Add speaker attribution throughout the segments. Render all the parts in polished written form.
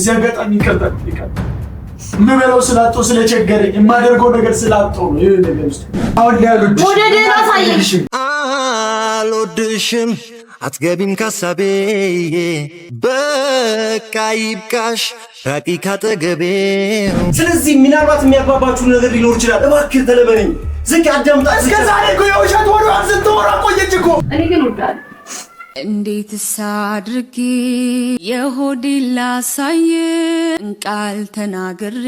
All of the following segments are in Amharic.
Speaker 1: በዚህ አጋጣሚ ይቀርታል ምበለው ስላጣው ስለቸገረኝ የማደርገው ነገር ስላጣው ነው ይሄ ነገር ውስጥ አሁን ያሉት
Speaker 2: ወደደና ሳይሽ
Speaker 3: አልወድሽም አትገቢም ካሳቤ በቃ ይብቃሽ ራቂ ካጠገቤ
Speaker 4: ስለዚህ ምናልባት የሚያግባባችሁ ነገር ሊኖር ይችላል እባክህ ተለበነኝ ዝቅ አዳምጣ
Speaker 1: እስከዛሬ እኮ የውሸት ወሬ አንስተው ቆየች እኮ
Speaker 2: እኔ ግን ወዳለሁ
Speaker 5: እንዴት ሳድርጊ የሆዴን ላሳይ ቃል ተናግሬ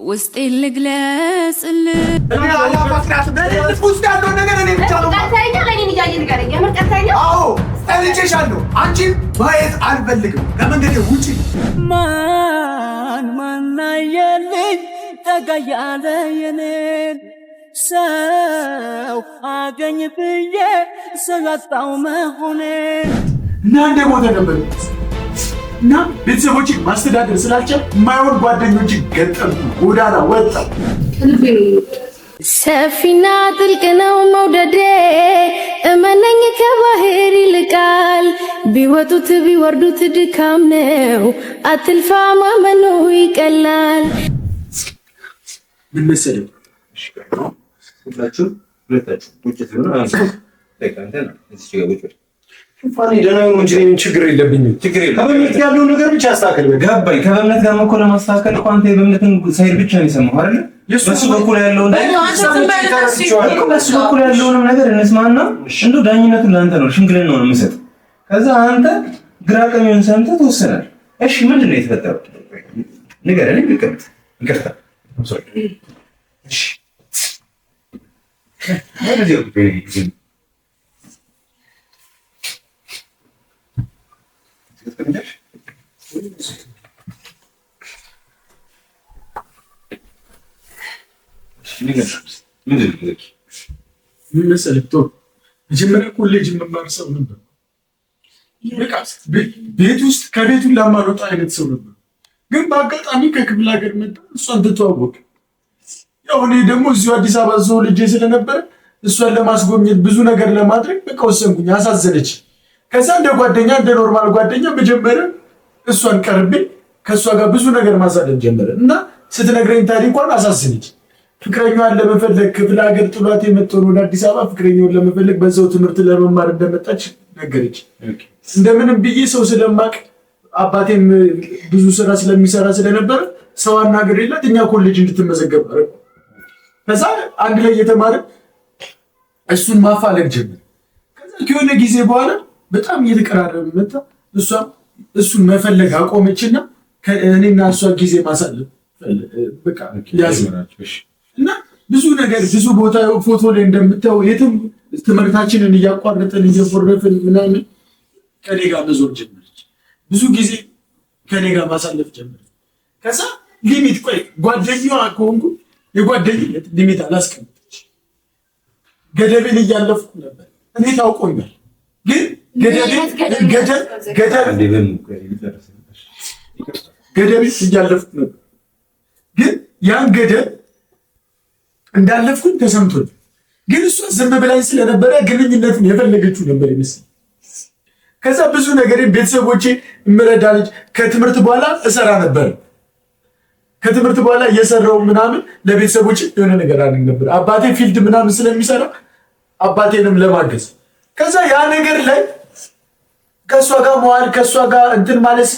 Speaker 5: ውስጤን ልግለጽልህ
Speaker 1: እኔ አላፋቅራት በልብ ውስጥ ያለው ነገር እኔ ብቻ ነው
Speaker 2: ቀጥተኛ ለኔ ንያየ ንገረኝ የምር ቀጥተኛ
Speaker 1: አዎ ጠልቼሻለሁ አንቺን ማየት አልፈልግም ከመንገዴ ውጪ
Speaker 6: ማን አየልኝ ጠጋ ያለ የኔን ሰው አገኝ ብዬ ሰላጣው መሆኔ
Speaker 1: እና እንደ ሞተ ነበር እና ቤተሰቦችን ማስተዳደር ስላልቻል የማይሆን ጓደኞችን ገጠምኩ ጎዳና ወጣ
Speaker 5: ሰፊና ጥልቅ ነው መውደዴ እመነኝ ከባህር ይልቃል ቢወጡት ቢወርዱት ድካም ነው አትልፋ ማመኑ ይቀላል
Speaker 1: ምን መሰለህ
Speaker 4: ሁላችሁ ውጭት ነው ተካንተና እዚህ ጋር ውጭት ፋኒ ደህና ነው እንጂ ምን ችግር የለብኝም ችግር የለም ከበምነት ያለው ነገር ብቻ አስተካክል ገባኝ ከበምነት ጋር መኮለ ማስተካከል እኮ አንተ የበምነትን ሳይድ ብቻ ነው የሰማው አይደል በሱ በኩል ያለውን ነገር እንስማና እንደው ዳኝነቱን ላንተ ነው ሽምግልና ነው የምሰጥ ከዛ አንተ ግራ ቀኙን ሰምተህ ትወሰናለህ እሺ ምንድነው የተፈጠረው ንገረኝ ልቀጥ ይቅርታ እሺ ምን መሰለህ መጀመሪያ ኮሌጅ መማር ሰው ነበር ቤት ውስጥ ከቤቱን ለማልወጣ አይነት ሰው ነበር ግን በአጋጣሚ ከክፍለ ሀገር መጣ እሷን ተተዋወቅ ያው እኔ ደግሞ እዚሁ አዲስ አበባ ዘው ልጄ ስለነበረ እሷን ለማስጎብኘት ብዙ ነገር ለማድረግ በቃ ወሰንኩኝ አሳዘነች ከዛ እንደ ጓደኛ እንደ ኖርማል ጓደኛ መጀመሪያ እሷን ቀርቤ ከሷ ጋር ብዙ ነገር ማሳደድ ጀመረ እና ስትነግረኝ ታሪኳን አሳዘነች ፍቅረኛዋን ለመፈለግ ክፍለ ሀገር ጥሏት የመጣው ወደ አዲስ አበባ ፍቅረኛውን ለመፈለግ በዛው ትምህርት ለመማር እንደመጣች ነገረች እንደምንም ብዬ ሰው ስለማቅ አባቴም ብዙ ስራ ስለሚሰራ ስለነበረ ሰው አናገርላት እኛ ኮሌጅ እንድትመዘገብ አረግ ከዛ አንድ ላይ እየተማረ እሱን ማፋለግ ጀመረ ከዛ ከሆነ ጊዜ በኋላ በጣም እየተቀራረበ መጣ እሱን መፈለግ አቆመችና እኔና እሷ ጊዜ ማሳለፍ በቃ ያዝመራች እና ብዙ ነገር ብዙ ቦታ ፎቶ ላይ እንደምታየው የትም ትምህርታችንን እያቋረጠን እየፎረፍን ምናምን ከኔ ጋር መዞር ጀመረች ብዙ ጊዜ ከኔ ጋር ማሳለፍ ጀመረች ከዛ ሊሚት ቆይ ጓደኛዋ ከሆንኩ የጓደኝነት ሊሚት አላስቀምጠች ገደቤን እያለፍኩ ነበር እኔ ታውቆኛል ግን ገደቤን እያለፍኩ ነበር ግን ያን ገደብ እንዳለፍኩኝ ተሰምቶኝ ግን እሷ ዝም ብላኝ ስለነበረ ግንኙነቱን የፈለገችው ነበር ይመስል ከዛ ብዙ ነገር ቤተሰቦቼ እምረዳ ልጅ ከትምህርት በኋላ እሰራ ነበር ከትምህርት በኋላ እየሰራው ምናምን ለቤተሰቦቼ የሆነ ነገር አድርግ ነበር አባቴ ፊልድ ምናምን ስለሚሰራ አባቴንም ለማገዝ ከዛ ያ ነገር ላይ ከሷ ጋር መዋል ከሷ ጋር እንትን ማለት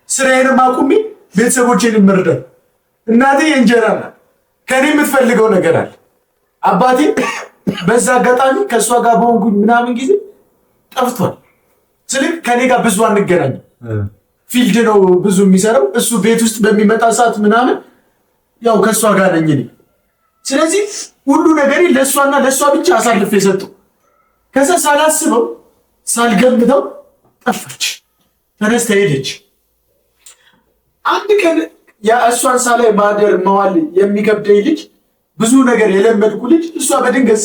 Speaker 4: ስራዬንም አቁሜ ቤተሰቦቼን እምረዳ እናቴ የእንጀራ ናት ከኔ የምትፈልገው ነገር አለ አባቴ በዛ አጋጣሚ ከሷ ጋር በሆንኩኝ ምናምን ጊዜ ጠፍቷል ስልክ ከኔ ጋር ብዙ አንገናኝ ፊልድ ነው ብዙ የሚሰራው እሱ ቤት ውስጥ በሚመጣ ሰዓት ምናምን ያው ከሷ ጋር ነኝ እኔ ስለዚህ ሁሉ ነገር ለሷና ለሷ ብቻ አሳልፌ ሰጠው ከዛ ሳላስበው ሳልገምተው ጠፋች ተነስታ ሄደች አንድ ቀን እሷን ሳላይ ማደር መዋል የሚከብደኝ ልጅ ብዙ ነገር የለመድኩ ልጅ እሷ በድንገት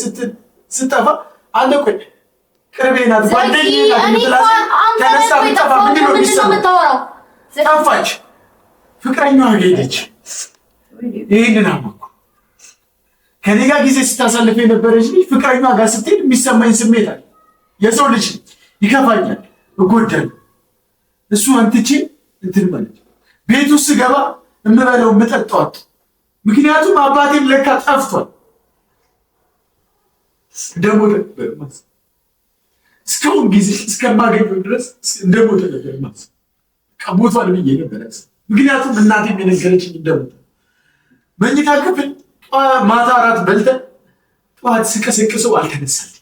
Speaker 4: ስትጠፋ አንተ ቆይ ቅርቤ ናት ጓደኛዬ ናት የምትላት ተነስታ ብትጠፋ ምንድን ነው የሚሰማው ጠፋች ፍቅረኛዋ ሄደች ይህንን አወኩ ከኔ ጋር ጊዜ ስታሳልፍ የነበረች ልጅ ፍቅረኛዋ ጋር ስትሄድ የሚሰማኝ ስሜት አለ የሰው ልጅ ይከፋኛል እጎዳለሁ እሱ አንትቼ እንትን ማለት ቤት ውስጥ ስገባ እምበለው የምጠጣው ምክንያቱም አባቴም ለካ ጠፍቷል። እንደሞተ ነበር ማለት እስካሁን ጊዜ እስከማገኘው ድረስ እንደሞተ ነበር ማለት ሞቷል ብዬ ነበር። ምክንያቱም እናቴም የነገረችኝ እንደሞተ መኝታ ክፍል ማታ እራት በልተን ጠዋት ስቀሰቅሰው አልተነሳልኝ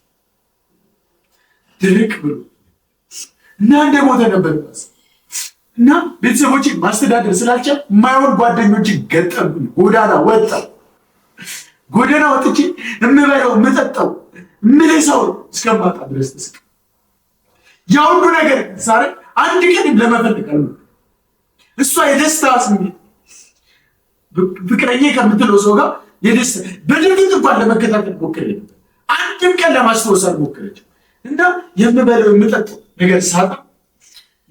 Speaker 4: ድርቅ ብሎ እና እንደሞተ ነበር ማለት እና ቤተሰቦችን ማስተዳደር ስላልቻል የማይሆን ጓደኞችን ገጠምኩኝ። ጎዳና ወጥቼ እምበለው የምጠጣው የምልሰው እስከማጣ ድረስ ተስቀ ያ ሁሉ ነገር ዛሬ አንድ ቀን ለመፈለግ አለ እሷ የደስታ ስሜት ፍቅረኛ ከምትለው ሰው ጋር የደስታ በድርጊት እንኳን ለመከታተል ሞክሬ ነበር። አንድም ቀን ለማስታወስ አልሞከረችም። እና የምበለው የምጠጣው ነገር ሳጣ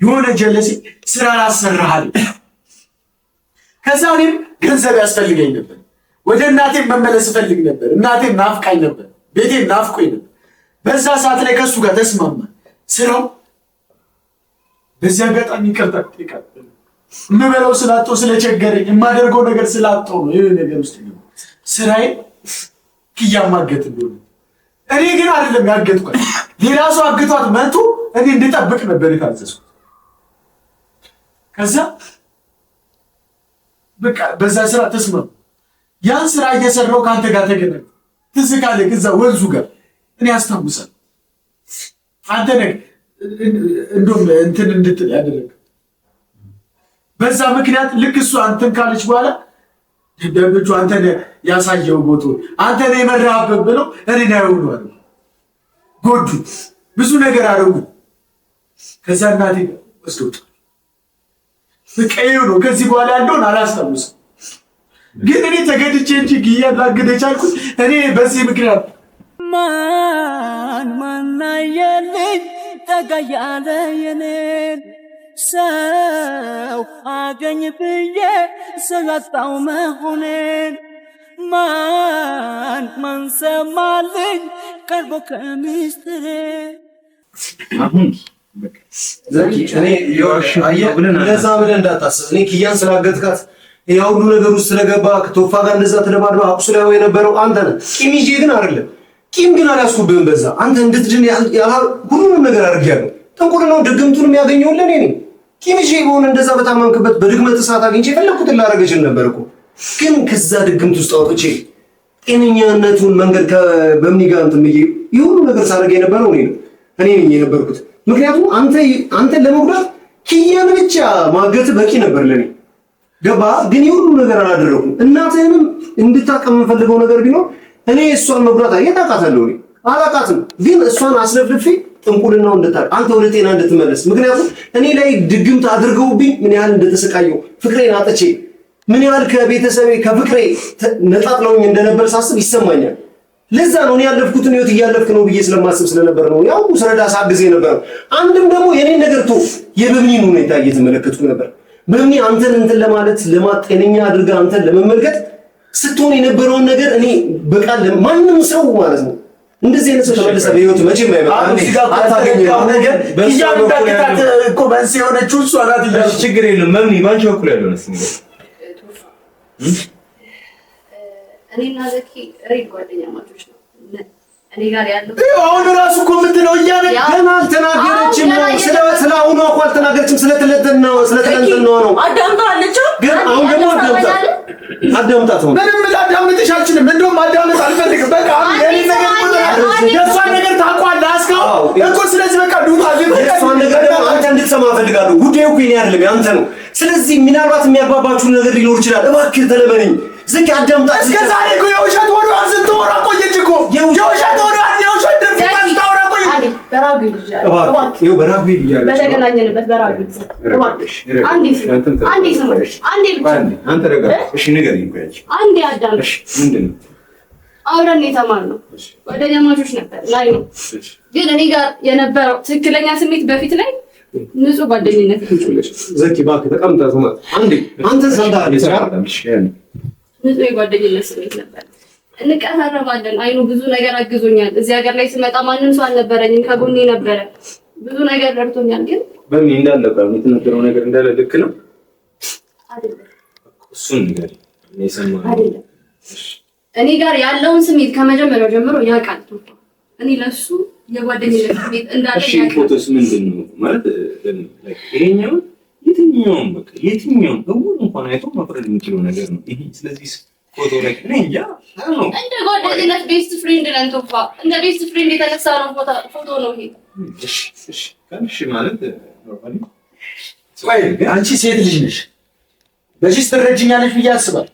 Speaker 4: የሆነ ጀለሴ ስራ ላሰራሃል። ከዛ እኔም ገንዘብ ያስፈልገኝ ነበር። ወደ እናቴም መመለስ እፈልግ ነበር። እናቴም ናፍቃኝ ነበር። ቤቴም ናፍቆኝ ነበር። በዛ ሰዓት ላይ ከሱ ጋር ተስማማ ስራው። በዚህ አጋጣሚ ይቅርታ ጠይቃለሁ። የምበለው ስላጣው ስለቸገረኝ የማደርገው ነገር ስላጣው ነው ይሄ ነገር ውስጥ ነው። ስራዬ ክያማገት እንደሆነ እኔ ግን አይደለም ያገጥኳት። ሌላ ሰው አግቷት መጥቶ እኔ እንድጠብቅ ነበር የታዘዝኩት። ከዛ በቃ በዛ ስራ ተስማማ። ያን ስራ እየሰራው ካንተ ጋር ተገናኘ። ትዝ ካለህ እዛ ወንዙ ጋር እኔ አስታውሳለሁ። አንተ ነህ እንደውም እንትን እንድትል ያደረገ። በዛ ምክንያት ልክ እሱ አንተን ካለች በኋላ ደብዳቤዎቹ አንተ ነህ ያሳየው ቦቶ አንተ ነህ የመራህበት ብለው እኔ ነው ያውሉ ጎዱ ብዙ ነገር አደረጉ። ከዛ እናቴ ወስዶት ፍቅሬው ነው። ከዚህ በኋላ ያለውን አላስታውስም። ግን እኔ ተገድቼ እንጂ ግያ ላግደች አልኩት። እኔ በዚህ ምክንያት
Speaker 6: ማናየልኝ ጠጋ ያለ የኔን ሰው አገኝ ብዬ ሰው ያጣው መሆኔን ማን ሰማልኝ ቀርቦ ከምስጥሬ
Speaker 7: አሁን ዘኪ እኔ ለዛ ብለህ እንዳታስብ። እኔ ኪያን ስላገትካት ያ ሁሉ ነገር ውስጥ ስለገባ ከቶፋ ጋር እንደዛ ተደባድባ አቁስላው የነበረው አንተ ነህ። ቂም ይዤ ግን አይደለም። ቂም ግን አላስኩብህም። በዛ አንተ እንድትድን ሁሉንም ነገር አድርጌያለሁ። ጥንቁልናው ድግምቱን የሚያገኘው ለኔ ነኝ። ቂም ይዤ በሆነ እንደዛ በታመምክበት በድግመት እሳት አግኝቼ የፈለኩትን ላደርግ እችል ነበር እኮ። ግን ከዛ ድግምት ውስጥ አውጥቼ ጤነኛነቱን መንገድ በሚጋንት ምዬ ይሁሉ ነገር ሳደርግ የነበረው እኔ ነኝ የነበርኩት። ምክንያቱም አንተን ለመጉዳት ኪያን ብቻ ማገት በቂ ነበር ለኔ። ገባ? ግን ይሁሉ ነገር አላደረኩም። እናትህንም እንድታቀም የምፈልገው ነገር ቢኖር እኔ እሷን መጉዳት አየታቃታለሁ። እኔ አላቃትም፣ ግን እሷን አስለፍልፌ ጥንቁልናው እንድታቅ አንተ ወደ ጤና እንድትመለስ። ምክንያቱም እኔ ላይ ድግምት አድርገውብኝ ምን ያህል እንደተሰቃየው ፍቅሬን አጥቼ ምን ያህል ከቤተሰቤ ከፍቅሬ ነጣጥለውኝ እንደነበር ሳስብ ይሰማኛል። ለዛ ነው እኔ ያለፍኩትን ህይወት እያለፍክ ነው ብዬ ስለማስብ ስለነበር ነው ያው ስረዳ ሳግዜ ነበር። አንድም ደግሞ የኔን ነገር የበብኒን ሁኔታ እየተመለከትኩ ነበር። በብኒ አንተን እንትን ለማለት ለማጤነኛ አድርጋ አንተን ለመመልከት ስትሆን የነበረውን ነገር እኔ በቃል ማንም ሰው ማለት ነው እንደዚህ አይነት ሰው ተመለሰ በህይወቱ መቼም አይመጣም። አታገኘው ነገር
Speaker 4: በእያንዳንዱ እኮ በንስ የሆነችው እሷ ናት ይላል።
Speaker 7: ችግር የለም መምኒ ባንቺ በኩል ያለው ነው ሲንገር
Speaker 2: እኔና ዘኪ ሬድ ጓደኛ ማቾች ነው። እኔ ጋር ያለው
Speaker 4: አሁን ራሱ እኮ የምትለው እያለ
Speaker 7: ገና አልተናገረችም ነው። ስለ አሁኑ እኮ አልተናገረችም። ስለተለተን ነው
Speaker 2: አዳምጣለች።
Speaker 7: ግን አሁን ደግሞ አዳምጣት ነው።
Speaker 4: ምንም ላዳምጥሽ አልችልም። እንደውም ማዳመጥ አልፈልግም። በቃ የኔ ነገር የእሷን ነገር ታውቃለህ አስካው እኮ። ስለዚህ በቃ
Speaker 7: የእሷን ነገር ደግሞ አንተ እንድትሰማ እፈልጋለሁ። ጉዳዩ እኮ የኔ አይደለም ያንተ ነው። ስለዚህ ምናልባት የሚያግባባችሁ ነገር ሊኖር ይችላል። እባክህ ተለመነኝ ዝቅ አዳምጣት። እስከ ዛሬ እኮ የውሸት ወሬዋን ስትወራ ቆየች እኮ። የውሸት ወሬዋን የውሸት ድርጊት ስታወራ ቆየች።
Speaker 2: በራጉ ይልጃል በተገናኘንበት በራጉ አንዴ አዳምጥ።
Speaker 7: ምንድን ነው
Speaker 2: አብረን የተማርነው ጓደኛማቾች ነበር ላይ ነው። ግን እኔ ጋር የነበረው ትክክለኛ ስሜት በፊት ላይ ንጹህ ጓደኝነት
Speaker 7: ዘኪ እባክህ ተቀምጠህ ማለት አንተ ሰምተሃል።
Speaker 2: ንጹህ የጓደኝነት ስሜት ነበር። እንቀራረባለን። አይኑ ብዙ ነገር አግዞኛል። እዚህ ሀገር ላይ ስመጣ ማንም ሰው አልነበረኝም፣ ከጎኔ ነበረ። ብዙ ነገር ረድቶኛል። ግን
Speaker 7: በምን እንዳልነበረ የምትነገረው ነገር እንዳለ ልክ ነው
Speaker 2: አይደለም
Speaker 8: እሱን ነገር እኔ ሰማሁ
Speaker 2: አይደለም እኔ ጋር ያለውን ስሜት ከመጀመሪያው ጀምሮ ያውቃል። እኔ ለሱ የጓደኝነት ስሜት እንዳለኝ ያውቃል።
Speaker 8: ፎቶስ ምንድነው ማለት ይሄኛው የትኛውም በቃ የትኛውም እውነት እንኳን አይቶ መፍረድ የሚችለው ነገር ነው ይሄ። ስለዚህ ፎቶ ላይ እንጃ ነው
Speaker 2: እንደ ጓደኝነት ቤስት ፍሬንድ ነን ቶፋ። እንደ ቤስት ፍሬንድ የተነሳ ነው ፎቶ ነው ይሄ።
Speaker 8: እሺ ካልሽ ማለት ኖርማሊ
Speaker 4: ቆይ አንቺ ሴት ልጅ ነሽ፣ በዚህ ትረጅኛለሽ ብዬ አስባለሁ።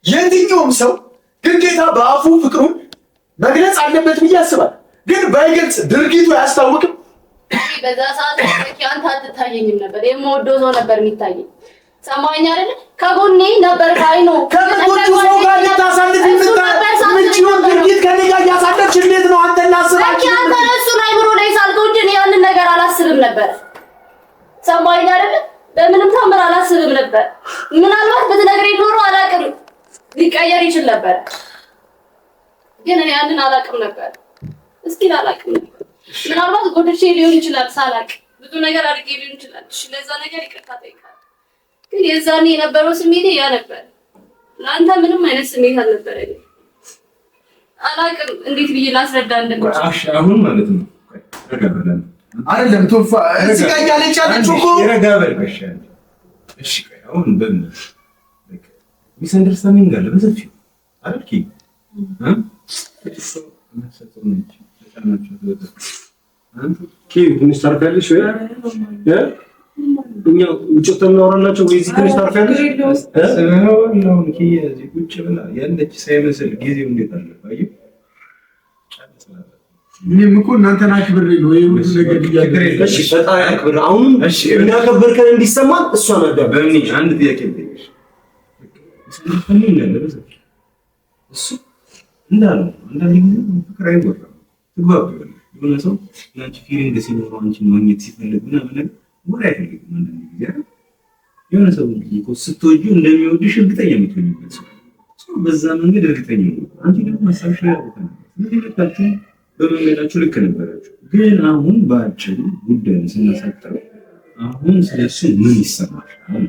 Speaker 4: የትኛውም ሰው ግዴታ በአፉ ፍቅሩን መግለጽ አለበት ብዬ አስባለሁ። ግን ባይገልጽ ድርጊቱ አያስታውቅም።
Speaker 2: በዛ ሰዓት አንተ አትታየኝም ነበር፣ የምወደው ሰው ነበር የሚታየኝ። ሰማኸኝ አይደል? ከጎኔ ነበር ካይ ነው
Speaker 4: ከመጥፎ ሰው ጋር ልታሳልፍ የምትችለው ድርጊት ከኔ ጋር እያሳለፍሽ እንዴት ነው አንተ ላስባችሁ?
Speaker 2: አንተ እሱን አይምሮ ላይ ሳልከው እንጂ ያንን ነገር አላስብም ነበር። ሰማኸኝ አይደል? በምንም ታምር አላስብም ነበር። ምናልባት ብትነግረኝ ኖሮ አላውቅም ሊቀየር ይችል ነበር። ግን እኔ ያንን አላውቅም ነበር። እስኪ አላውቅም ነበር። ምናልባት ጎድቼ ሊሆን ይችላል፣ ሳላውቅ ብዙ ነገር አድርጌ ሊሆን ይችላል። እሺ ለዛ ነገር ይቅርታ ጠይቃለሁ። ግን የዛኔ የነበረው ስሜቴ ያ ነበር። ለአንተ ምንም አይነት ስሜት አልነበረኝም። አላውቅም እንዴት ብዬ ላስረዳ እንደምችል።
Speaker 8: እሺ አሁን ማለት ነው ረጋበለን
Speaker 4: አይደለም ቶፋ እዚህ ጋር ያለች አለችው እኮ
Speaker 8: ረጋበል በሻል። እሺ አሁን በምን ሚስ አንደርስታንዲንግ አለ በሰፊው አልኪ ትንሽ ታርፊያለሽ ወይ? እኛ ውጭ ተምናወራላችሁ ወይ? እዚህ ትንሽ ታርፊያለሽ? እዚህ ቁጭ ብላ ያለች ሳይመስል ጊዜው እንዴት አለ? አየሁ
Speaker 4: እኔም እኮ እናንተን አክብሬ ነው የሁሉ ነገር እያደረግሽ።
Speaker 7: እሺ በጣም አክብሬ አሁን እንዳከበርከን እንዲሰማን እሷን አዳም
Speaker 8: በእኔ አንድ ጥያቄ ልጠይቅሽ። እሱ እንዳለው አንዳንድ ጊዜ ፍቅር አይወራም። ትግባቢያለሽ። የሆነ ሰው ያንቺ ፊሊንግ ሲኖረው አንቺን ማግኘት ሲፈልግ ምናምን ነገር ወሬ አይፈልግም። አንዳንድ ጊዜ የሆነ ሰው እኮ ስትወጂው እንደሚወድሽ እርግጠኛ የምትሆኝበት ሰው በዛ መንገድ እርግጠኛ ነው። አንቺ ደግሞ ሀሳብሽ ላይ ያውቃል። ስለዚህ በመንገዳችሁ ልክ ነበራችሁ። ግን አሁን በአጭሩ ጉዳዩን ስናሳጥረው አሁን ስለሱ ምን ይሰማሻል?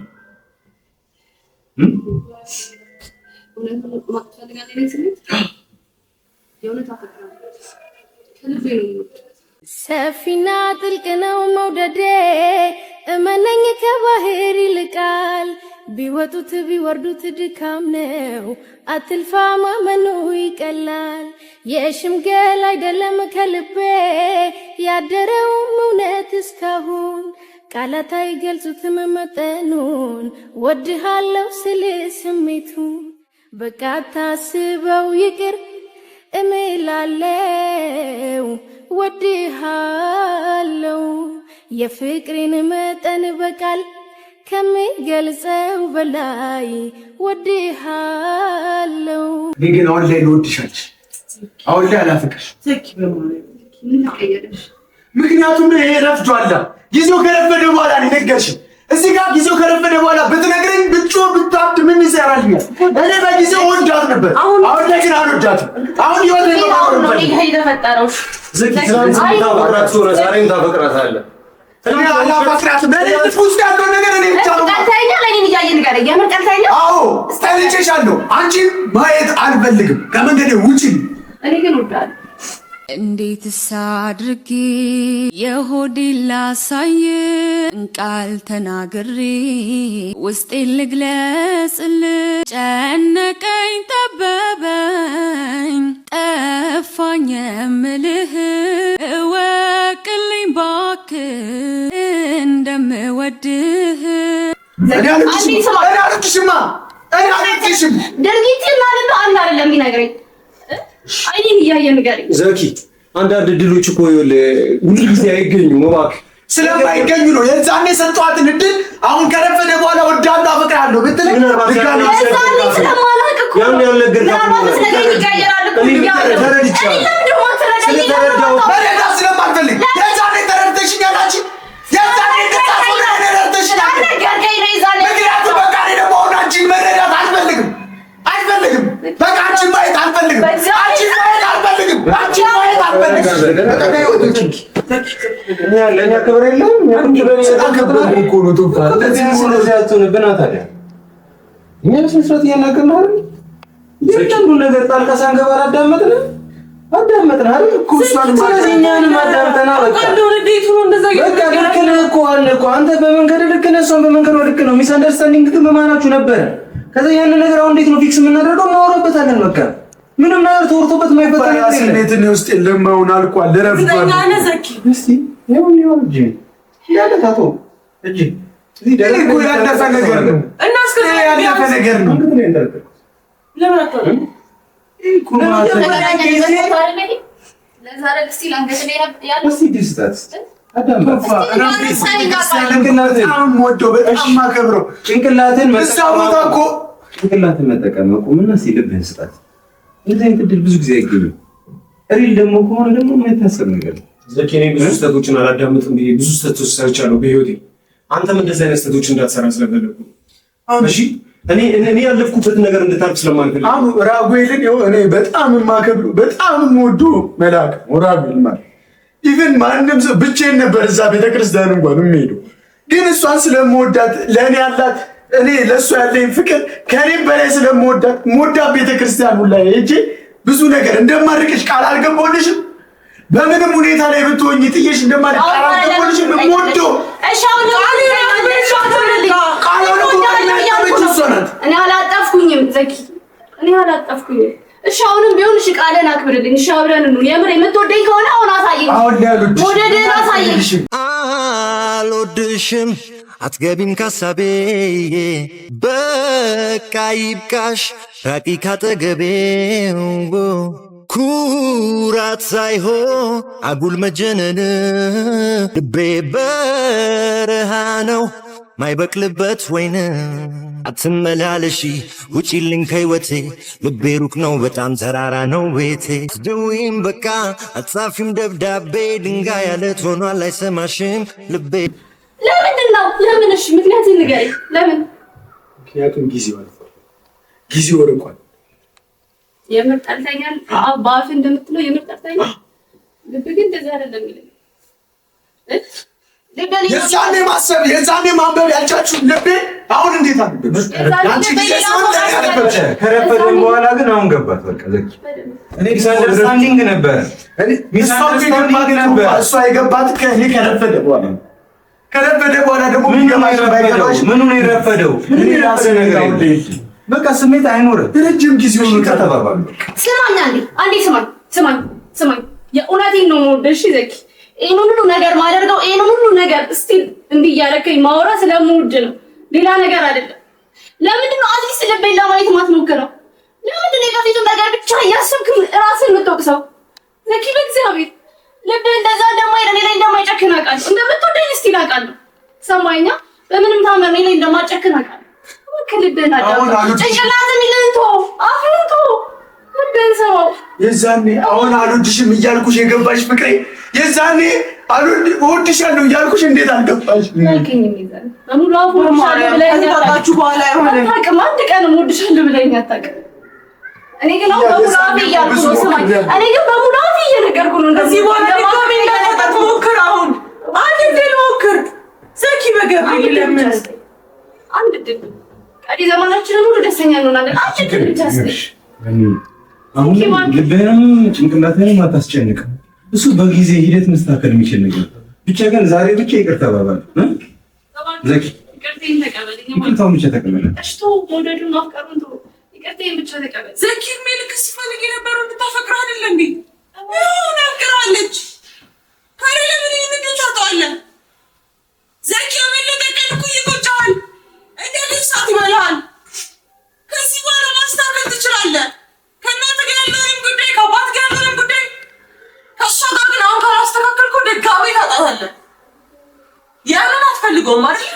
Speaker 5: ሰፊና ጥልቅ ነው መውደዴ እመነኝ ከባህር ይልቃል። ቢወጡት ቢወርዱት ድካም ነው አትልፋ ማመኑ ይቀላል። የሽምገል አይደለም ከልቤ ያደረውም እውነት እስካሁን ቃላት አይገልጹትም መጠኑን ወድሃለው ስል ስሜቱን በቃ ታስበው ይቅር እምላለው ወድሃለው የፍቅሬን መጠን በቃል ከሚገልጸው በላይ ወድሃለው።
Speaker 4: እኔ ግን አሁን ላይ ልወድሻለሽ፣ አሁን ላይ አላፍቅሽ። ምክንያቱም ይሄ ረፍዷል። ጊዜው ከረፈደ በኋላ ነው ነገርሽኝ። እዚህ ጋር ጊዜው ከረፈደ በኋላ ብትነግረኝ ብትጮህ ብታብድ ምን ይሰራልኛል? እኔ በጊዜው ወዳት ነበር፣ አሁን ላይ ግን አልወዳትም። አሁን ይወት ነው ነው
Speaker 2: የተፈጠረው።
Speaker 7: ዘኪ ትናንት ታፈቅራት ሆነ ዛሬም ታፈቅራታለህ።
Speaker 4: እኔ አላፈቅራትም። ለኔ ውስጥ ያለው ነገር እኔ ብቻ ነው።
Speaker 2: ቀልተኛ ለኔ ይያየን ጋር የምን ቀልተኛ?
Speaker 4: አዎ ጠልቼሻለሁ። አንቺን ማየት አልፈልግም። ከመንገዴ ውጪ።
Speaker 2: እኔ ግን ወዳለሁ።
Speaker 9: እንዴት ሳድርጊ የሆዴን ላሳይ ቃል ተናግሬ ውስጤን ልግለጽል ጨነቀኝ ጠበበኝ ጠፋኝ የምልህ እወቅልኝ ባክህ እንደምወድህ
Speaker 4: እኔ አልወድሽማ።
Speaker 2: ድርጊትና ልብ አንድ አይደለም የሚነግረኝ አይኔን እያየ ንገረኝ።
Speaker 7: ዘኪ አንዳንድ ድሎች እኮ ይኸውልህ ሁሉ ጊዜ አይገኙም። እባክህ
Speaker 4: ስለማይገኙ ነው የዛኔ ሰጠኋትን እድል አሁን ከረፈደ በኋላ ወዳንተ አፈቅርሃለሁ ብትል
Speaker 2: ስለማላውቅ እኮ
Speaker 7: ያን ያልነገርኩህ
Speaker 4: ስለማልፈልግ የዛኔ ተረድተሽኛል። አንቺ የዛኔ ተረድተሽኛል። ምክንያቱም በቃ እኔ ደግሞ አሁን አንቺን መረዳት አልፈልግም። በቃ አንቺን ማየት አልፈልግም።
Speaker 7: ለእኛ ክብር የለውም። ስለዚህ አትሆንብና ታዲያ እኛ በስንት እያናገርን አይደል? የእያንዳንዱ ነገር ጣልቃ ሳንገባ አዳመጥን አይደል እኮ እሷን ማለኛንም አዳምጠና በቃ ልክ ነህ እኮ አለ እኮ አንተ በመንገድ ልክ ነህ፣ እሷን በመንገድ ልክ ነው። ሚስ አንደርስታንዲንግ ግን በማናችሁ ነበረ። ከዛ ያንን ነገር አሁን እንዴት ነው ፊክስ የምናደርገው? እናወራበታለን። በቃ ምንም ነገር ተወርቶበት የማይፈታ ነገር የለም።
Speaker 4: ስሜትን ውስጥ ለማውን አልቋል። ረፍቷል።
Speaker 7: እስቲ ይሁን እንጂ ያለታቶ እጂ እዚህ
Speaker 4: እኮ ያለፈ ነገር ነው እና እስከ ያለፈ ነገር ነው።
Speaker 2: ለምን አትወጣም?
Speaker 7: ጭንቅላትን መጠቀም ቁምና ልብህን ስጣት። እንደዚህ አይነት እድል ብዙ ጊዜ አይገኝም። ሪል ደግሞ ከሆነ ደግሞ የማይታሰብ ነገር ነው።
Speaker 4: ዘኪ እኔ ብዙ ስህተቶችን አላዳምጥም ብዬ ብዙ ስህተቶች ሰርቻለሁ በህይወቴ። አንተም እንደዚህ አይነት ስህተቶች እንዳትሰራ ስለፈለኩ እሺ እኔ ያለፍኩበት ነገር እንድታልፍ ስለማልፈልግ አሁን ራጉኤልን እኔ በጣም የማከብሩ በጣም የምወደው መልአክ ራጉኤል ማለት ኢቭን ማንም ሰው ብቻዬን ነበር እዛ ቤተክርስቲያን እንኳን የምሄደው፣ ግን እሷን ስለምወዳት ለእኔ ያላት እኔ ለእሷ ያለኝ ፍቅር ከእኔም በላይ ስለምወዳት ሞዳት ቤተክርስቲያን ሁላ ሄጄ ብዙ ነገር እንደማርቅሽ ቃል አልገባሁልሽም። በምንም ሁኔታ ላይ ብትሆኝ ጥዬሽ እንደማርቅ ቃል አልገባሁልሽም። የምወደው
Speaker 2: እኔ አላጠፍኩኝም ዘኪ፣ እኔ አላጠፍኩኝም። እሺ አሁንም ቢሆን እሺ ቃልን አክብርልኝ። እሺ አብረን ነው የምር የምትወደኝ ከሆነ አሁን አሳየኝ። ወደደን አሳየኝ።
Speaker 3: አልወድሽም አትገቢም ካሳቤ በቃ ይብቃሽ ራቂ ካጠገቤ ኩራት ሳይሆን አጉል መጀነን ልቤ በረሃ ነው ማይበቅልበት ወይን አትመላለሺ ውጪልኝ ከህይወቴ ልቤ ሩቅ ነው በጣም ተራራ ነው ቤቴ ደዊም በቃ አጻፊም ደብዳቤ ድንጋይ ያለት ሆኗል አይሰማሽም ልቤ
Speaker 2: ለምንድን ነው ለምን? እሺ ምክንያቱም ንገረኝ ለምን?
Speaker 4: ምክንያቱም ጊዜው አልፏል፣ ጊዜው ርቋል።
Speaker 2: የምር ጠልተኛል በአፍ እንደምትለው የምር ጠልተኛል። ልብ ግን እንደዛ አይደለም ይለኝ
Speaker 4: የዛኔ ማሰብ የዛኔ ማንበብ ያልቻችሁ ልቤ አሁን እንዴት አነበብሽ? አንቺ ጊዜ ሲሆን ያነበብሽ
Speaker 7: ከረፈደን በኋላ ግን አሁን ገባት። በቃ ዘኪ እኔ ሚስአንደርስታንዲንግ ነበር
Speaker 4: እሷ የገባት ከእኔ ከረፈደ በኋላ ደግሞ
Speaker 7: ምኑ ነው የረፈደው? በቃ ስሜት አይኖርም።
Speaker 4: ረጅም ጊዜ ሆኖ ከተባባሉ
Speaker 2: ስማኝ አንዴ ስማኝ የእውነቴን ነው የምወደው። እሺ ዘኪ ይሄን ሁሉ ነገር ማደርገው ይሄን ሁሉ ነገር እስቲ እንዲያረከኝ ማውራ ስለምወድ ነው፣ ሌላ ነገር አይደለም። ለምንድን ነው አዲስ ልቤን ለማየት ማትሞክረው? ለምንድን ነው የበፊቱ ነገር ብቻ እያሰብክ ራስን የምትወቅሰው? ዘኪ በእግዚአብሔር ልብ እንደዛ እንደማይደል እኔ ላይ እንደማይጨክን አውቃለሁ። እንደምትወደኝ እስቲ አውቃለሁ። ሰማኛ በምንም ታመር እኔ ላይ እንደማጨክን አውቃለሁ። ልብህን አዳምጥ። ጭንቅላትን ይልንቶ አፍንቶ ልብህን ሰማው።
Speaker 4: የዛኔ አሁን አልወድሽም እያልኩሽ የገባሽ ፍቅሬ የዛኔ እወድሻለሁ እያልኩሽ እንዴት አልገባሽ?
Speaker 2: በሙሉ አፉ ታውቃችሁ በኋላ አይሆንም። አታውቅም። አንድ ቀን እወድሻለሁ ብለኸኝ አታውቅም። እኔ ግን አሁን በሙሉ አፌ እያልኩ ነው። ስማኝ እኔ ግን በሙሉ አፌ እየነገርኩ ነው። እንደዚህ በኋላ ድጋሜ እንዳታጠቅ ሞክር። አሁን አንድ ድል ሞክር ዘኪ በገብርኤል ለምን አንድ ድል ቀሪ ዘመናችንን ሁሉ ደስተኛ እንሆናለን። አንድ ድል ብቻ ስለሽ
Speaker 8: አሁን ልብህንም ጭንቅላትህንም አታስጨንቅም። እሱ በጊዜ ሂደት መስተካከል የሚችል ነገር ብቻ ግን ዛሬ ብቻ ይቅርታ ባባል ዘኪ ይቅርታውን ብቻ ተቀበል።
Speaker 2: እሽቶ መውደዱን ማፍቀሩን ተው፣ ይቅርታዬን ብቻ ተቀበል። ዘኪ መልክ ሲፈልግ የነበረው እንድታፈቅር አይደል እንዴ? አሁን አፍቅራለች። ካሬ ለምን ይሄን ታጣዋለህ? ዘኪ አመለጠቀን እኮ ይቆጫል። እንደ ልሳት ይበላል። ከዚህ በኋላ ማስተካከል ትችላለህ። ከእናት ጋር ያለውን ጉዳይ ከአባት ጋር ያለውን ጉዳይ ከእሷ ጋር ግን አሁን ካላስተካከልኩ ድጋሜ ታጣታለህ። ያንን አትፈልገውም አይደል?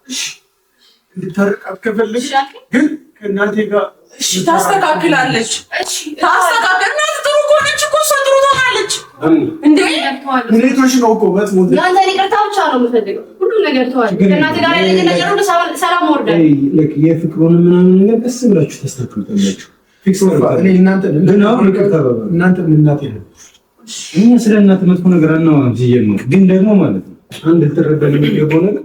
Speaker 4: እሺ እንድታረቃት ከፈለግሽ ግን ከእናቴ ጋር
Speaker 2: እሺ ታስተካክላለች። እሺ ታስተካክል። እናት ጥሩ ከሆነች እኮ እሷ ጥሩ ትሆናለች። እንዴ
Speaker 4: ሁኔታዎች ነው እኮ መጥፎ
Speaker 2: ያንተ ይቅርታ ብቻ ነው የምፈልገው። ሁሉም ነገር ተዋል። ከእናቴ ጋር ያለኝ ነገር ሁሉ ሰላም ወርዳል።
Speaker 8: የፍቅሩን ምናምን ነገር ቀስ ብላችሁ ተስተካክሉታላችሁ። ፊክስ ነው።
Speaker 4: እኔ እናንተ
Speaker 8: ግን አሁን ይቅርታ ባባ
Speaker 4: እናንተ እናቴ ነው።
Speaker 8: እኛ ስለ እናንተ መጥፎ ነገር አናወራም። ሲጀምር ግን ደግሞ ማለት ነው አንድ ተረዳን የሚገባው ነገር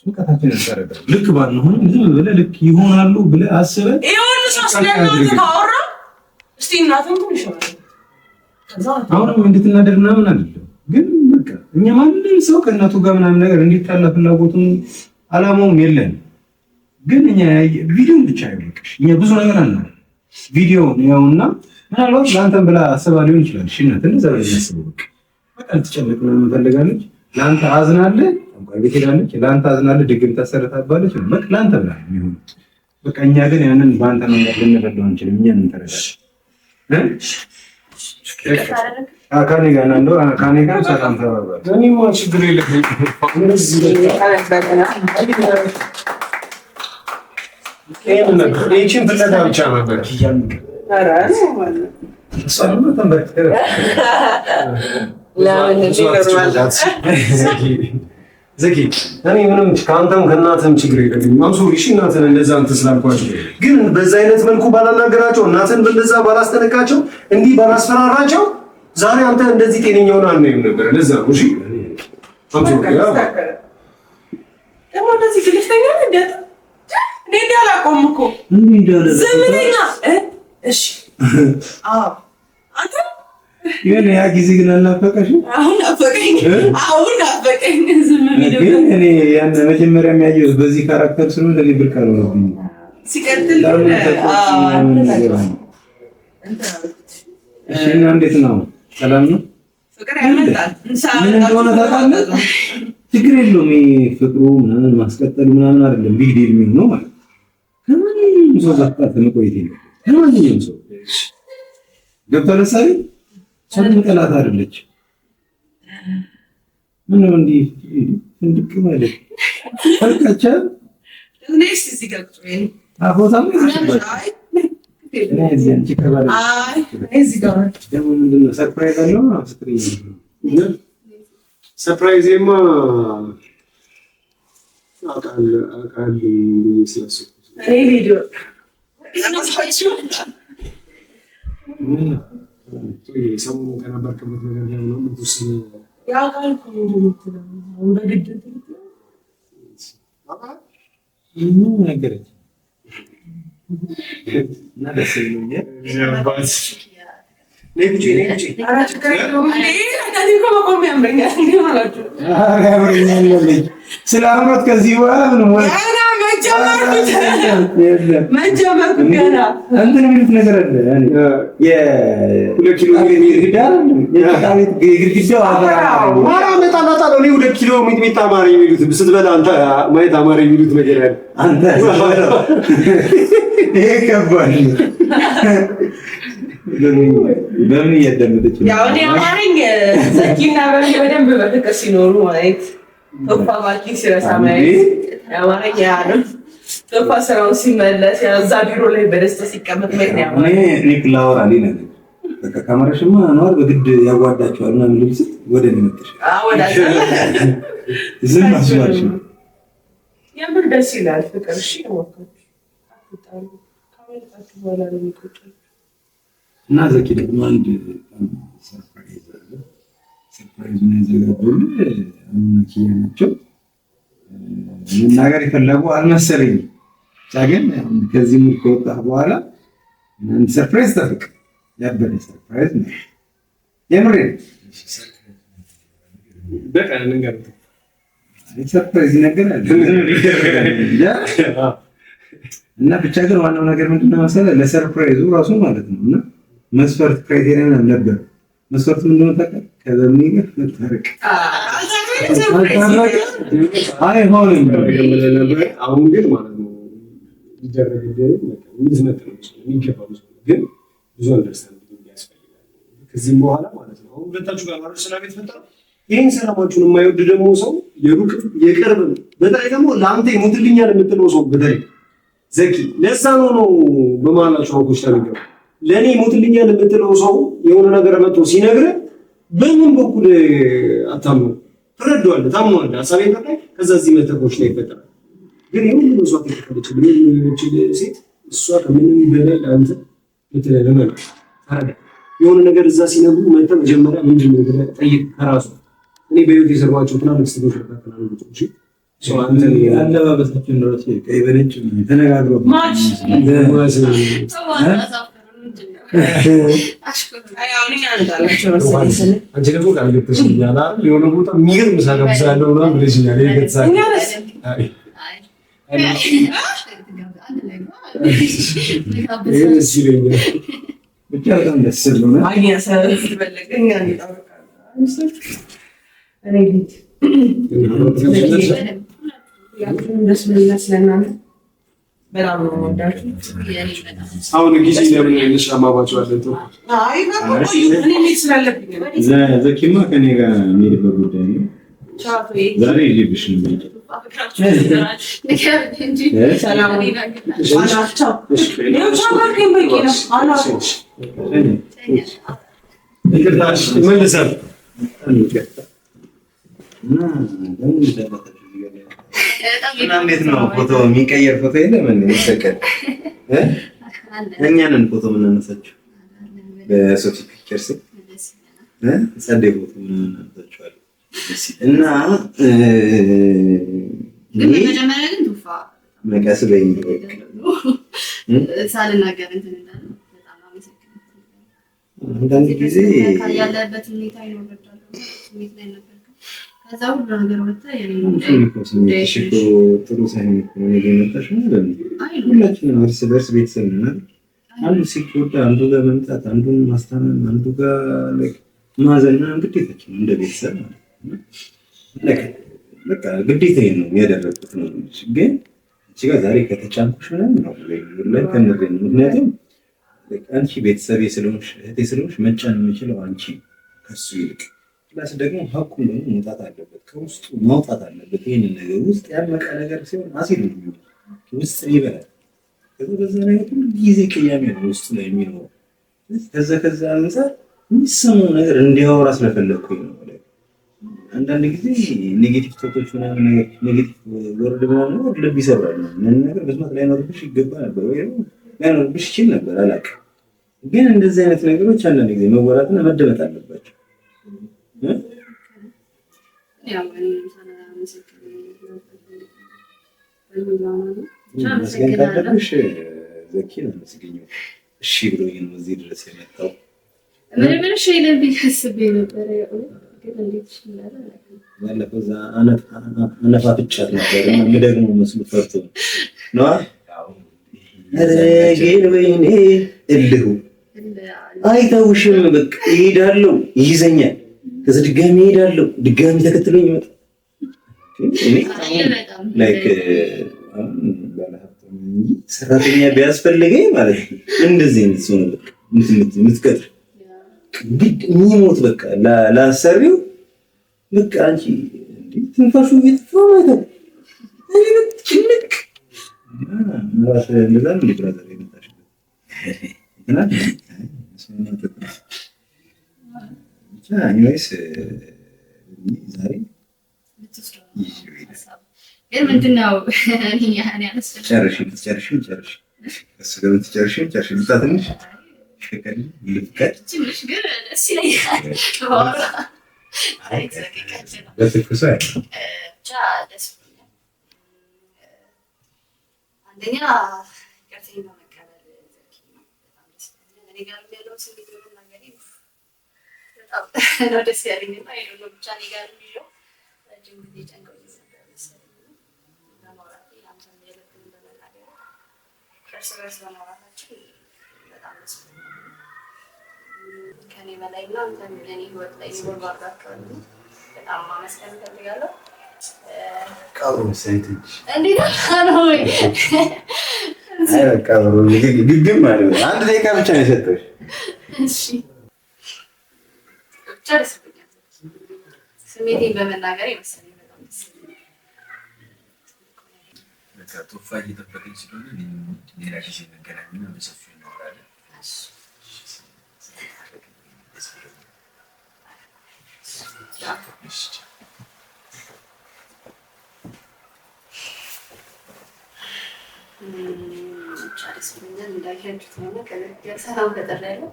Speaker 8: ጭንቀታችንን ተረዳ። ልክ ባንሆን ዝም ብለህ ልክ ይሆናሉ ብለህ አስበህ
Speaker 6: ይሁን ስለናንተ ካወራ እስቲ እናትም ትንሽ ነው
Speaker 8: አሁንም እንድትናደድ ምናምን አይደለም፣ ግን በቃ እኛ ማንንም ሰው ከእናቱ ጋር ምናምን ነገር እንዲጣላ ፍላጎቱም አላማውም የለን። ግን እኛ ቪዲዮን ብቻ አይበቃሽ። እኛ ብዙ ነገር አለ ቪዲዮ ያውና ምናልባት ለአንተም ብላ አስባ ሊሆን ይችላል። እሺ እናት እንደዛ ነው ያስበው። በቃ ልትጨነቅ ነው የምፈልጋለች። ለአንተ አዝናለህ፣ እንኳን ቤት ሄዳለች። ለአንተ አዝናለህ፣ ድግም ታሰርታባለች። በቃ ለአንተ ብላ የሚሆን በቃ እኛ ግን ያንን በአንተ መንገድ ልንረዳው አንችልም። እኛን እንተረዳለን። አካኔ ጋር እንደው አካኔ ጋር ሰላም ተባባል። እኔማ ችግር የለብኝም። ይህችን ፍለጋ ብቻ ነበር ዘኪ እኔ ምንም ከአንተም ከእናትህም ችግር የለብኝም። አምሶሪ እሺ እናትህን እንደዛ እንትን ስላልኳቸው፣ ግን በዛ አይነት መልኩ ባላናገራቸው፣ እናትህን በእንደዛ ባላስጠነቃቸው፣ እንዲህ ባላስፈራራቸው ዛሬ አንተ እንደዚህ ጤነኛውን አናይም ነበር። ለዛ ነው እሺ አምሶሪ
Speaker 6: ደግሞ እንደዚህ ግልፍተኛ እንዴት እኔ እንዳላቆም እኮ ዝምተኛ እሺ አንተ
Speaker 8: ይሄን ያ ጊዜ ግን አልናፈቀሽም?
Speaker 6: አሁን ናፈቀኝ ዝም ቢለው
Speaker 8: ግን እኔ ያን መጀመሪያ የሚያየው በዚህ ካራክተር ስለሆነ ለኔ ብርቅ አልሆነብኝ።
Speaker 6: ሲቀጥል
Speaker 8: እሺ እና እንዴት ነው? ሰላም ነው?
Speaker 6: ፍቅር ያመጣል
Speaker 8: ምን እንደሆነ ታውቃለህ? ችግር የለውም። ፍቅሩ ምናምን ማስቀጠል ምናምን አይደለም ቢግ ዲል ነው ማለት ከማንኛውም ሰው ጋር መቆየት የለም። ከማንኛውም ሰው ገብቶሃል? ለምሳሌ ሰውን ጠላት አይደለች። ምን ነው እንዲህ እንድቅ ማለት ፈርቃቻ
Speaker 6: ነስ እዚህ ጋር ቆይ
Speaker 8: አፎታም ይችላል። እዚህ አንቺ ከባለ
Speaker 6: እዚህ ጋር
Speaker 8: ደግሞ ምንድን ነው ሰርፕራይዝ አለው? አስተሪኝ
Speaker 4: ሰርፕራይዝማ አቃል ስለሱ
Speaker 6: እኔ ቪዲዮ
Speaker 4: ሰሞኑን ከነበርክበት ነገር ላይ ነው የምትወስን?
Speaker 6: ያው ካልኩ እንደምትለው በግድ
Speaker 8: ምን ነገረች እና ደስ ይለኛል። ስለ አምሮት ከዚህ በኋላ ምንም
Speaker 6: መጀመርኩ ገና
Speaker 8: እንትን የሚሉት ነገር አለ። የሁለት ኪሎ ግድግዳው
Speaker 4: አመጣጣጣ ነው። 2 ኪሎ ሚጥሚጣ ማር የሚሉት ስትበላ አንተ ማየት አማረ የሚሉት ነገር አለ።
Speaker 8: አንተ ይሄ ከባድ ነው። በምን እያዳመጠች ነው?
Speaker 6: ያው እኔ አማርኛ ዘኪና በምን በደንብ በፍቅር ሲኖሩ ማየት ቶፋ ማኪ ሲረሳ ማየት አማርኛ ያለው ቶፋ ስራውን ሲመለስ እዛ ቢሮ ላይ በደስታ ሲቀመጥ ማየት ነው ያማረኝ።
Speaker 8: እኔ ክላወራ ሊና በቃ ካሜራሽማ ነው በግድ ያጓዳቸዋል ምናምን ልብስ ወደ እኔ መጥተሽ
Speaker 6: ወዳጅ
Speaker 8: ዝም አስባልሽ
Speaker 6: የምር ደስ ይላል ፍቅር። እሺ ወጣው ካሜራችሁ በኋላ ነው የሚቆጨው
Speaker 8: እና ዘኪ ደግሞ አንድ ሰርፕራይዝ አለ። ሰርፕራይዙን ያዘጋጁልህ ኪያ ናቸው። መናገር የፈለጉ አልመሰለኝም። ብቻ ግን ከዚህ ሙድ ከወጣህ በኋላ አንድ ሰርፕራይዝ ጠብቅ። ያበደ ሰርፕራይዝ ነው የምሬ
Speaker 4: በቃ ነገር
Speaker 8: ሰርፕራይዝ ነገር አለ እና ብቻ ግን ዋናው ነገር ምንድነው መሰለህ ለሰርፕራይዙ ራሱ ማለት ነው እና መስፈርት ክራይቴሪያ ነበር። መስፈርት ምንድነው ታውቃለህ? ከበሚ ጋር መታረቅ አይሆንም
Speaker 4: ነበር። አሁን ግን ማለት ነው ይደረግ ግን ብዙ አንደርስታንዲንግ ያስፈልጋል። ከዚህም በኋላ ማለት ነው አሁን ሁለታችሁ ጋር ማለት ሰላም የተፈጠረ ይህን ሰላማችሁን የማይወድ ደግሞ ሰው የሩቅ የቅርብ በተለይ ደግሞ ለአንተ ይሞትልኛል የምትለው ሰው በተለይ ዘኪ ለዛ ነው በመሀላችሁ አውቆች ተነገሩ ለኔ ይሞትልኛል የምትለው ሰው የሆነ ነገር መጥቶ ሲነግርህ በምን በኩል አታምኑ? ትረዳዋለህ፣ ታምነዋለህ። ሀሳቤን ተቀበል። ከዛ እዚህ መተኮች ላይ ይፈጠራል። ግን ይሁን መስዋዕት የተከፈለች ሴት እሷ ከምንም በላይ አንተ ለምን ታረጋ የሆነ ነገር እዛ ሲነግሩ መጥተህ መጀመሪያ ምንድነው ብለህ ጠይቅ ከራሱ። እኔ በህይወት የሰሯቸው ትናንሽ ስህተቶች ተካክለናል። እሺ
Speaker 8: አለባበሳችን ድረስ ቀይ በነጭ ተነጋግሮ
Speaker 7: አንቺ ደግሞ ቃል ገብተሽኛል አይደል? የሆነ ቦታ የሚገርም ምሳ ጋብዛለሁ ምናምን ብለሽኛል።
Speaker 8: ብቻ በጣም ደስ ብሎናል።
Speaker 6: በጣም ነው የምወዳችሁ።
Speaker 7: አሁን ጊዜ ለምን እንሻማባቸዋለን?
Speaker 8: ዘኪማ ከኔ ጋር የሚሄድበት ጉዳይ ነው። ዛሬ ልጅሽ ነው
Speaker 7: ይመልሳል።
Speaker 8: እና እንዴት ነው ፎቶ የሚቀየር ፎቶ የለም እንዴ? ይሰቀል እኛንን ፎቶ የምናነሳቸው በሶፊ ፒክቸርስ ጸዴ ፎቶ የምናነሳቸዋለን። እና
Speaker 2: ግን መጀመሪያ ግን ቱፋ
Speaker 8: መቀስ በይ
Speaker 2: ሳልናገር እንትን እንዳለ በጣም አመሰግናለሁ።
Speaker 8: አንዳንድ ጊዜ
Speaker 2: ያለበት ሁኔታ ይኖርበታል ስሜት ላይ ነበር። ከዛ ሁሉ ነገር ወጣ
Speaker 8: ጥሩ ሳይሆን ነገ መጣሽ ማለት ነው። ሁላችንም እርስ በርስ ቤተሰብ ነን። አንዱ ሲጎዳ አንዱ ጋር መምጣት፣ አንዱን ማስታመም፣ አንዱ ጋር ማዘን ግዴታችን እንደ ቤተሰብ ማለት ነው። በቃ ግዴታዬ ነው ያደረኩት ነው። ግን እዚህ ጋር ዛሬ ከተጫንኩሽ ምናምን ነው ላይ ከነገኝ ምክንያቱም አንቺ ቤተሰቤ ስለሆንሽ እህቴ ስለሆንሽ መጫን የምችለው አንቺ ከሱ ይልቅ ፕላስ ደግሞ ሀቁን ደግሞ መውጣት አለበት፣ ከውስጡ ማውጣት አለበት። ይህንን ነገር ውስጥ ያመቀ ነገር ሲሆን አሲድ ነው ውስጥ ይበላል። በዛ ነገር ሁሉ ጊዜ ቅያሜ ነው ውስጡ ላይ የሚኖረው። ከዛ አንፃር የሚሰማው ነገር እንዲያወራ ስለፈለግኩኝ ነው። አንዳንድ ጊዜ ኔጌቲቭ ቶቶች ምናምን ነገር ኔጌቲቭ ወርድ ምናምን ነገር ልብ ይሰብራል። ምን ነገር መስማት ላይኖርብሽ ይገባ ነበር ወይ ላይኖርብሽ ይችል ነበር አላውቅም። ግን እንደዚህ አይነት ነገሮች አንዳንድ ጊዜ መወራትና መደመጥ አለባቸው። መስገን ካለብሽ ዘኪን አመስገኘው። እሺ ብሎኝ ነው እዚህ ድረስ የመጣው።
Speaker 2: ምን እሺ ለምን ያስብ ነበር
Speaker 8: ያለፈው እዛ አነፋፍጫት ነበር እና ደግሞ መስሉ ፈርቶ ነው። ግን ወይኔ እልሁ አይተውሽም። በቃ እሄዳለሁ፣ ይይዘኛል። ከዚህ ድጋሚ እሄዳለሁ፣ ድጋሚ ተከትሎኝ ይመጣል። እኔ ላይክ ሰራተኛ ቢያስፈልገኝ ማለት ነው እንደዚህ ነው ሰው ነው የምትቀጥር ግድ የሚሞት በቃ ላሰሪው በቃ አንቺ ትንፋሹ እየጠፋ ማለት ነው። እኔ በትልቅ ራስ ለዛም ሊብራዘር ይመጣሽ እና ኒውስ ዛሬ
Speaker 2: ግን ምንድነው እኔ ያነሳው
Speaker 8: ጨርሽ እሱ ደግሞ ጨርሽ ልታትንሽ ልፍቀድ
Speaker 2: ትንሽ ግን ደስ ይለኛል።
Speaker 8: በትኩሱ
Speaker 2: ብቻ ደስ ይለኛል። አንደኛ ቀርተኝ በመቀበል በጣም ደስ ይለኛል። እኔ ጋር ያለው ስሜት ነገር በጣም ነው ደስ ያለኝ እና ይሄ ብቻ እኔ ጋር የሚለው ረጅም ጊዜ ጨንቀው ነበር መሰለኝ። በማውራት ያንተም የልብን በመናገር እርስ በርስ በማውራታችን በጣም ደስ ይለኛል። ከኔ በላይ እና አንተም ለኔ ህይወት ላይ ይወርባራችኋል። በጣም ማመስገን ፈልጋለሁ።
Speaker 8: ቀብሩ ሳይትሽ
Speaker 2: እንዴት ነው ወይ?
Speaker 8: አይ ቀብሩ ግግም ማለት አንድ ደቂቃ ብቻ ነው የሰጠሁሽ።
Speaker 2: እሺ ጨርስ ብቻ ስሜቴን በመናገር ይመስለኝ በጣም ደስ ይላል።
Speaker 8: በቃ ቶፋ እየጠበቀኝ ስለሆነ ሌላ ጊዜ እንገናኝና በሰፊው እናወራለን።
Speaker 2: ቻርስ ብለን እንዳያችሁት ነው ከዚህ ሰላም ተጠራለሁ።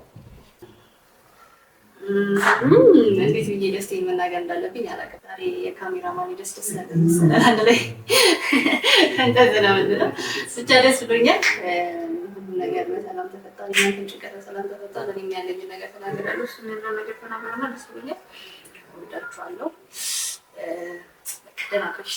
Speaker 2: እንዴት ብዬ ደስታዬን መናገር እንዳለብኝ አላውቅም። የካሜራማን ደስ ስለተሰራለ ላይ እንደዚህ ነው ማለት ብቻ ደስ ብሎኛል። ነገር በሰላም ተፈጣሪ እናንተም ጭንቀት በሰላም ተፈጣሪ እኔም ያለኝ ነገር ተናገራለሁ። እሱ ነው ነገር ተናገራለሁ። ደስ ብሎኛል። ወዳችኋለሁ። ደህና ቆይ